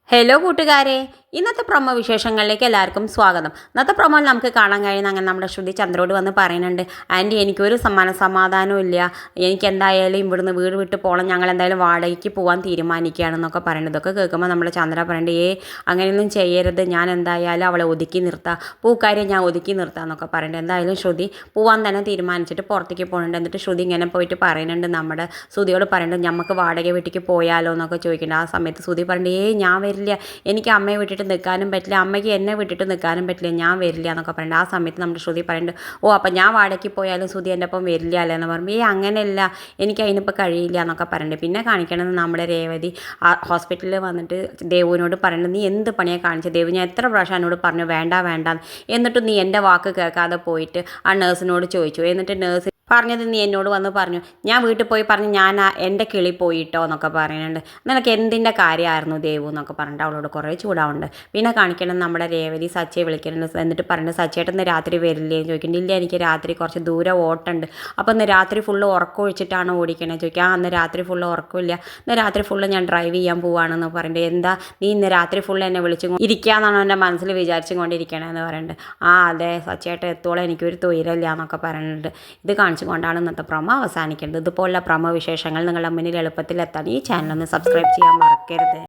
Hello കൂട്ടുകാരെ, ഇന്നത്തെ promo വിശേഷങ്ങളിലേക്ക് എല്ലാവർക്കും സ്വാഗതം. ഇന്നത്തെ പ്രൊമോയിൽ നമുക്ക് കാണാൻ കഴിയുന്ന അങ്ങനെ നമ്മുടെ ശ്രുതി ചന്ദ്രോട് വന്ന് പറയുന്നുണ്ട്, ആൻറ്റി എനിക്കൊരു സമാധാനവും ഇല്ല, എനിക്ക് എന്തായാലും ഇവിടുന്ന് വീട് വിട്ട് പോകണം, ഞങ്ങൾ എന്തായാലും വാടകയ്ക്ക് പോകാൻ തീരുമാനിക്കുകയാണെന്നൊക്കെ പറയുന്നത്. ഇതൊക്കെ കേൾക്കുമ്പോൾ നമ്മുടെ ചന്ദ്ര പറയുന്നുണ്ട്, അങ്ങനെയൊന്നും ചെയ്യരുത്, ഞാൻ എന്തായാലും അവളെ ഒതുക്കി നിർത്താം, പൂക്കാരെ ഞാൻ ഒതുക്കി നിർത്താമെന്നൊക്കെ പറയുന്നുണ്ട്. എന്തായാലും ശ്രുതി പോകാൻ തന്നെ തീരുമാനിച്ചിട്ട് പുറത്തേക്ക് പോകുന്നുണ്ട്. എന്നിട്ട് ശ്രുതി ഇങ്ങനെ പോയിട്ട് പറയുന്നുണ്ട്, നമ്മുടെ ശ്രുതിയോട് പറയുന്നുണ്ട്, നമുക്ക് വാടക വീട്ടിലേക്ക് പോയാലോ എന്നൊക്കെ ചോദിക്കുന്നുണ്ട്. ആ സമയത്ത് ശ്രുതി പറയുന്നുണ്ട്, ഞാൻ വരില്ല, എനിക്ക് അമ്മയെ വിട്ടിട്ട് നിൽക്കാനും പറ്റില്ല, അമ്മയ്ക്ക് എന്നെ വിട്ടിട്ട് നിൽക്കാനും പറ്റില്ല, ഞാൻ വരില്ല എന്നൊക്കെ പറയുന്നുണ്ട്. ആ സമയത്ത് നമ്മുടെ ശ്രുതി പറയുന്നുണ്ട്, അപ്പം ഞാൻ വാടകയ്ക്ക് പോയാലും ശ്രുതി എൻ്റെ ഒപ്പം വരില്ല അല്ലേ എന്ന് പറയുമ്പോൾ, അങ്ങനെയല്ല, എനിക്ക് അതിനിപ്പോൾ കഴിയില്ല എന്നൊക്കെ പറയുന്നുണ്ട്. പിന്നെ കാണിക്കണമെന്ന് നമ്മുടെ രേവതി ഹോസ്പിറ്റലിൽ വന്നിട്ട് ദേവുവിനോട് പറയുന്നത്, നീ എന്ത് പണിയാണ് കാണിച്ചത് ദേവു, ഞാൻ എത്ര പ്രാവശ്യം എന്നോട് പറഞ്ഞു വേണ്ട വേണ്ട, എന്നിട്ട് നീ എൻ്റെ വാക്ക് കേൾക്കാതെ പോയിട്ട് ആ നേഴ്സിനോട് ചോദിച്ചു, എന്നിട്ട് നേഴ്സ് പറഞ്ഞത് നീ എന്നോട് വന്ന് പറഞ്ഞു, ഞാൻ വീട്ടിൽ പോയി പറഞ്ഞു, ഞാൻ എൻ്റെ കിളി പോയിട്ടോ എന്നൊക്കെ പറയുന്നുണ്ട്, നിനക്ക് എന്തിൻ്റെ കാര്യമായിരുന്നു ദേവു എന്നൊക്കെ പറഞ്ഞിട്ട് അവളോട് കുറേ ചൂടാവുന്നുണ്ട്. പിന്നെ കാണിക്കണം നമ്മുടെ രേവതി സച്ചയെ വിളിക്കുന്നുണ്ട്. എന്നിട്ട് പറയുന്നത്, സച്ചയായിട്ട് ഇന്ന് രാത്രി വരില്ലേ എന്ന് ചോദിക്കുന്നുണ്ട്. ഇല്ല, എനിക്ക് രാത്രി കുറച്ച് ദൂരം ഓട്ടമുണ്ട്, അപ്പോൾ ഇന്ന് രാത്രി ഫുള്ള് ഉറക്കം ഒഴിച്ചിട്ടാണ് ഓടിക്കണേ ചോദിക്കുക. അന്ന് രാത്രി ഫുള്ള് ഉറക്കമില്ല, ഇന്ന് രാത്രി ഫുള്ള് ഞാൻ ഡ്രൈവ് ചെയ്യാൻ പോവുകയാണെന്ന് പറയുന്നുണ്ട്. എന്താ നീ ഇന്ന് രാത്രി ഫുള്ള് എന്നെ വിളിച്ചു ഇരിക്കുകയെന്നാണ് എൻ്റെ മനസ്സിൽ വിചാരിച്ചും കൊണ്ടിരിക്കണേന്ന് പറയുന്നുണ്ട്. അതെ, സച്ചയായിട്ട് എത്തോളം എനിക്കൊരു തൊഴിലില്ല എന്നൊക്കെ പറയുന്നുണ്ട്. ഇത് കൊണ്ടാണ് ഇന്നത്തെ പ്രൊമോ അവസാനിക്കേണ്ടത്. ഇതുപോലുള്ള പ്രൊമോ വിശേഷങ്ങൾ നിങ്ങളുടെ മുന്നിൽ എളുപ്പത്തിൽ എത്താൻ ഈ ചാനൽ ഒന്ന് സബ്സ്ക്രൈബ് ചെയ്യാൻ മറക്കരുത്.